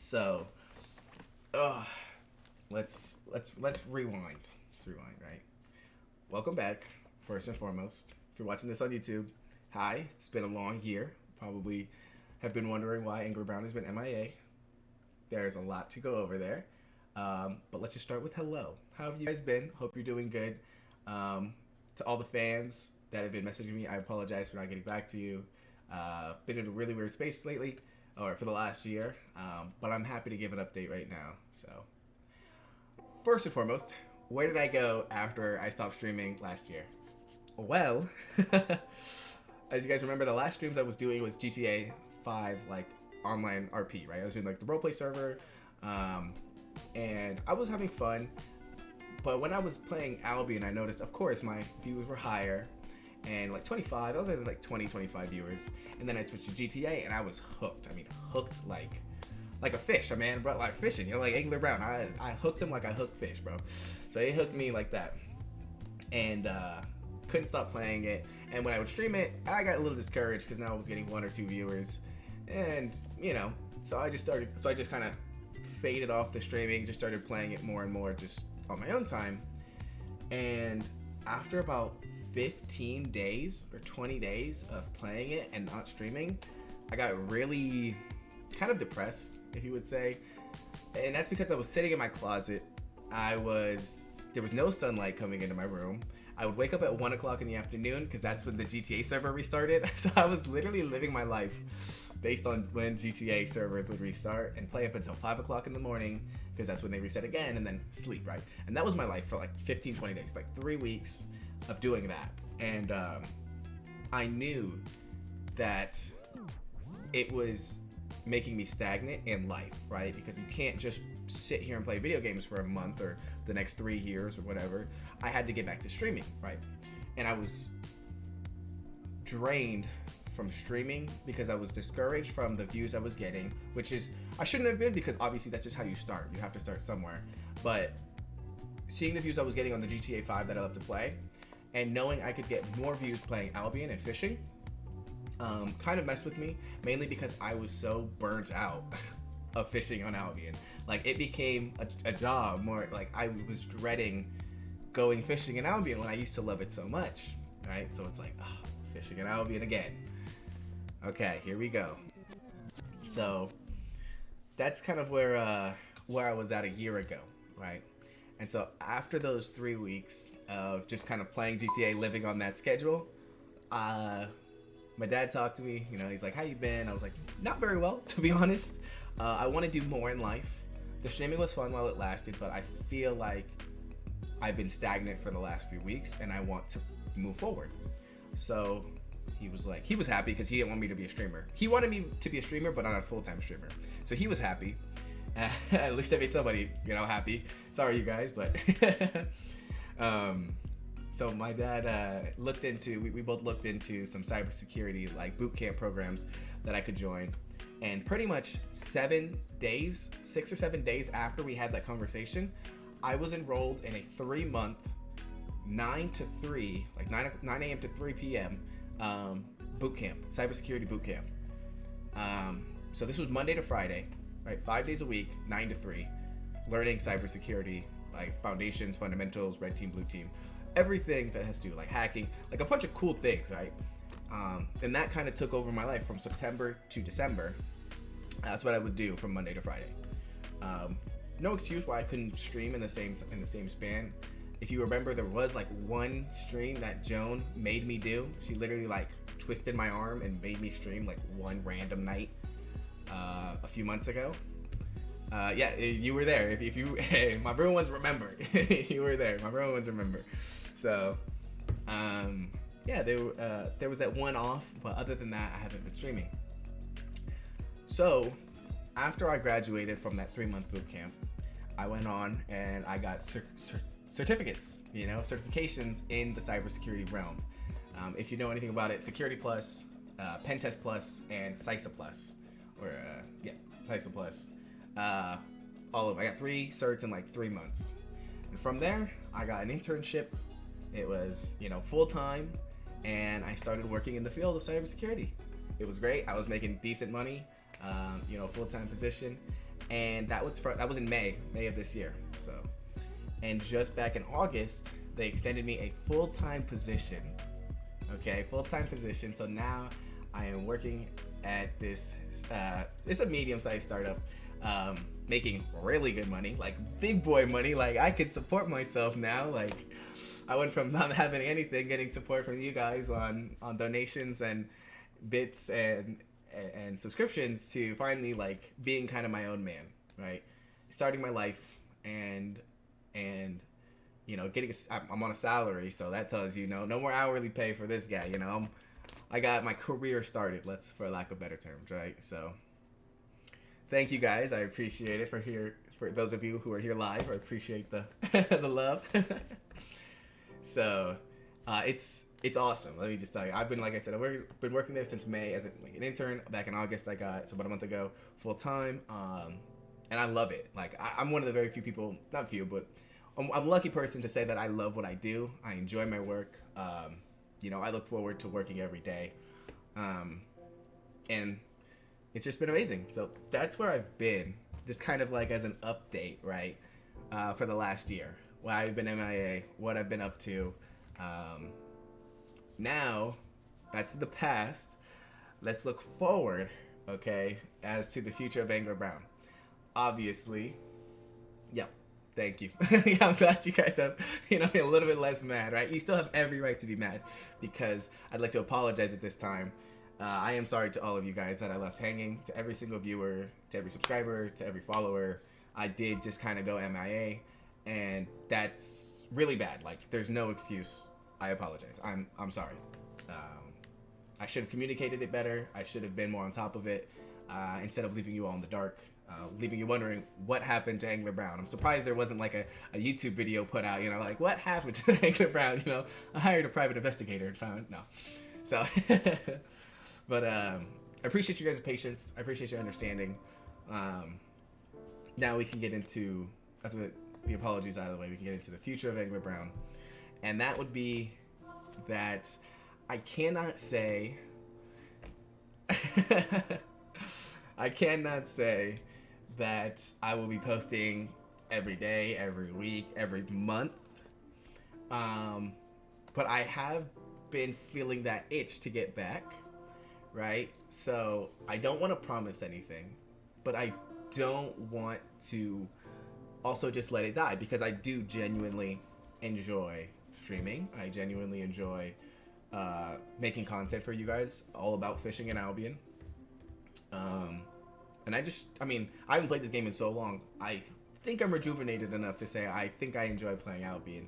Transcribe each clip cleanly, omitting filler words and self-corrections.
So, uh, let's rewind. Let's rewind, right? Welcome back, first and foremost. If you're watching this on YouTube, hi. It's been a long year. Probably have been wondering why Ingrid Brown has been MIA. There's a lot to go over there. But let's just start with hello. How have you guys been? Hope you're doing good. To all the fans that have been messaging me, I apologize for not getting back to you. Been in a really weird space lately, or for the last year. But I'm happy to give an update right now. So, first and foremost, where did I go after I stopped streaming last year? Well, as you guys remember, the last streams I was doing was GTA 5, like online RP, right? I was doing like the roleplay server, and I was having fun. But when I was playing Albion, I noticed, of course, my views were higher, and like 25, I was at like 25 viewers, and then I switched to GTA, and I was hooked. I mean, hooked like a fish, man, bro, like fishing, like Angler Brown. I hooked him like I hook fish, bro. So he hooked me like that, and couldn't stop playing it. And when I would stream it, I got a little discouraged because now I was getting 1 or 2 viewers, and so I just kind of faded off the streaming, just started playing it more and more, just on my own time. And after about 15 days or 20 days of playing it and not streaming, I got really kind of depressed, if you would say. And that's because I was sitting in my closet. There was no sunlight coming into my room. I would wake up at 1 o'clock in the afternoon because that's when the GTA server restarted. So I was literally living my life based on when GTA servers would restart, and play up until 5 o'clock in the morning because that's when they reset again, and then sleep, right? And that was my life for like 15, 20 days, like 3 weeks of doing that. And I knew that it was making me stagnant in life, right? Because you can't just sit here and play video games for a month or the next 3 years or whatever. I had to get back to streaming, right? And I was drained from streaming because I was discouraged from the views I was getting, which is, I shouldn't have been, because obviously that's just how you start. You have to start somewhere. But seeing the views I was getting on the GTA 5 that I love to play, and knowing I could get more views playing Albion and fishing, kind of messed with me, mainly because I was so burnt out of fishing on Albion. Like, it became a job, more like I was dreading going fishing in Albion when I used to love it so much, right? So it's like, fishing in Albion again. Okay, here we go. So that's kind of where I was at a year ago, right? And so after those 3 weeks of just kind of playing GTA, living on that schedule, my dad talked to me. He's like, "How you been?" I was like, "Not very well, to be honest. I want to do more in life. The streaming was fun while it lasted, but I feel like I've been stagnant for the last few weeks, and I want to move forward." So he was happy because he didn't want me to be a streamer. He wanted me to be a streamer, but not a full-time streamer. So he was happy. At least I made somebody, happy. Sorry, you guys, but so my dad we both looked into some cybersecurity, like boot camp programs that I could join. And pretty much 6 or 7 days after we had that conversation, I was enrolled in a 3-month, 9 to 3, like 9 a.m. to 3 p.m. Boot camp, cybersecurity boot camp. So this was Monday to Friday, right? 5 days a week, 9 to 3, learning cybersecurity, like foundations, fundamentals, red team, blue team, everything that has to do, like hacking, like a bunch of cool things, right? And that kind of took over my life from September to December. That's what I would do from Monday to Friday. No excuse why I couldn't stream in the same span. If you remember, there was like one stream that Joan made me do. She literally like twisted my arm and made me stream like one random night a few months ago. Yeah, you were there. If you, hey, my real ones remember. You were there. My real ones remember. So, yeah, there was that one off, but other than that, I haven't been streaming. So, after I graduated from that 3-month boot camp, I went on and I got certificates, certifications in the cybersecurity realm. If you know anything about it, Security Plus, Pentest Plus, and CISA Plus, or CISA Plus. I got 3 certs in like 3 months, and from there I got an internship. It was full time, and I started working in the field of cybersecurity. It was great. I was making decent money, full-time position, and that was in May of this year. So, and just back in August, they extended me a full-time position. Okay, full-time position. So now I am working at this. It's a medium-sized startup, making really good money, like big boy money. Like I could support myself now. Like I went from not having anything, getting support from you guys on donations and bits and subscriptions, to finally like being kind of my own man, right? Starting my life and you know, I'm on a salary, so that tells you no more hourly pay for this guy. You know, I got my career started, for lack of better terms, right? So thank you guys, I appreciate it for those of you who are here live. I appreciate the the love. So it's awesome. Let me just tell you, I've been, like I said, I've been working there since May as an intern. Back in August, I got, so about a month ago, full time, and I love it. Like I'm one of the very few people, not few, but I'm a lucky person to say that I love what I do. I enjoy my work. You know, I look forward to working every day, and it's just been amazing. So that's where I've been, just kind of like as an update, right, for the last year. Why I've been MIA, what I've been up to. Now, that's the past. Let's look forward, okay, as to the future of Angler Brown. Obviously, yeah, thank you. Yeah, I'm glad you guys have, you know, a little bit less mad, right? You still have every right to be mad, because I'd like to apologize at this time. I am sorry to all of you guys that I left hanging, to every single viewer, to every subscriber, to every follower. I did just kind of go MIA, and that's really bad. Like, there's no excuse. I apologize. I'm sorry. I should have communicated it better. I should have been more on top of it, instead of leaving you all in the dark, leaving you wondering what happened to Angler Brown. I'm surprised there wasn't like a YouTube video put out, you know, like what happened to Angler Brown. You know, I hired a private investigator and found no. So, but I appreciate you guys' patience. I appreciate your understanding. Now we can get into, after the apologies out of the way, we can get into the future of Angler Brown. And that would be that I cannot say I cannot say that I will be posting every day, every week, every month. But I have been feeling that itch to get back, right? So I don't want to promise anything, but I don't want to also just let it die, because I do genuinely enjoy streaming. I genuinely enjoy making content for you guys all about fishing in Albion. And I mean, I haven't played this game in so long. I think I'm rejuvenated enough to say I think I enjoy playing Albion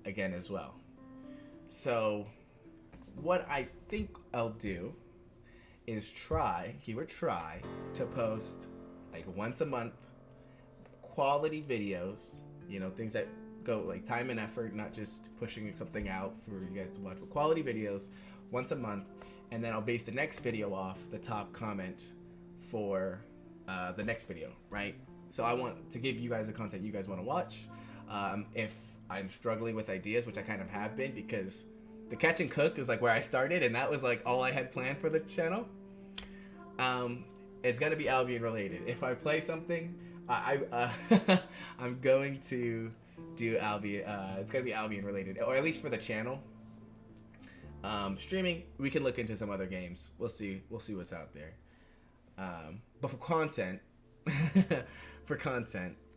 again as well. So what I think I'll do is try to post like once a month quality videos, you know, things that go like time and effort, not just pushing something out for you guys to watch, but quality videos once a month. And then I'll base the next video off the top comment for the next video, right? So I want to give you guys the content you guys want to watch. If I'm struggling with ideas, which I kind of have been, because the catch and cook is like where I started, and that was like all I had planned for the channel. It's gonna be Albion related. If I play something, I'm going to do Albion. It's gonna be Albion related, or at least for the channel. Streaming, we can look into some other games. We'll see what's out there. But for content,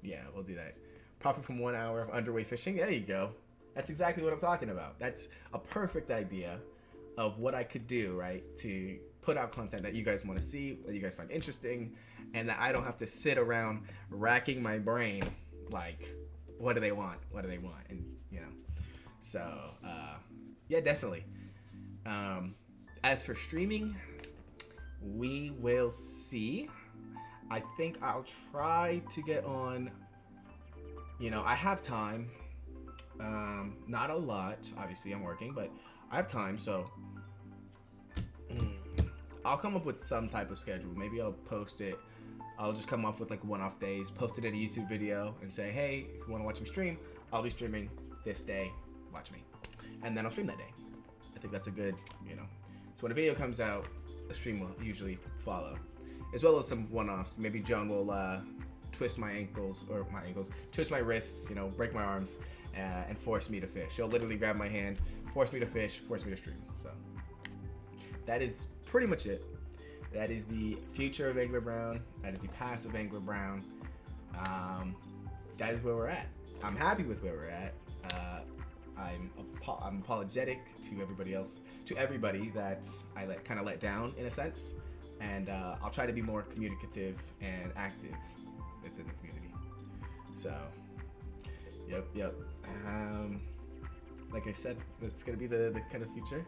yeah, we'll do that. Profit from 1 hour of underway fishing. There you go. That's exactly what I'm talking about. That's a perfect idea of what I could do, right? To put out content that you guys want to see, that you guys find interesting, and that I don't have to sit around racking my brain like, what do they want? What do they want? And, you know, so, yeah, definitely. As for streaming, we will see. I think I'll try to get on, you know, I have time, not a lot, obviously I'm working, but I have time, so I'll come up with some type of schedule. Maybe I'll post it. I'll just come off with like one-off days, post it in a YouTube video and say, hey, if you want to watch me stream, I'll be streaming this day, watch me. And then I'll stream that day. I think that's a good, you know. So when a video comes out, a stream will usually follow. as well as some one-offs. Maybe Joan will twist my ankles, twist my wrists, you know, break my arms, and force me to fish. She'll literally grab my hand, force me to fish, force me to stream. So that is pretty much it. That is the future of Angler Brown. That is the past of Angler Brown. That is where we're at. I'm happy with where we're at. I'm apologetic to everybody else, to everybody that I kind of let down in a sense, and I'll try to be more communicative and active within the community. So, yep. Like I said, it's gonna be the kind of future.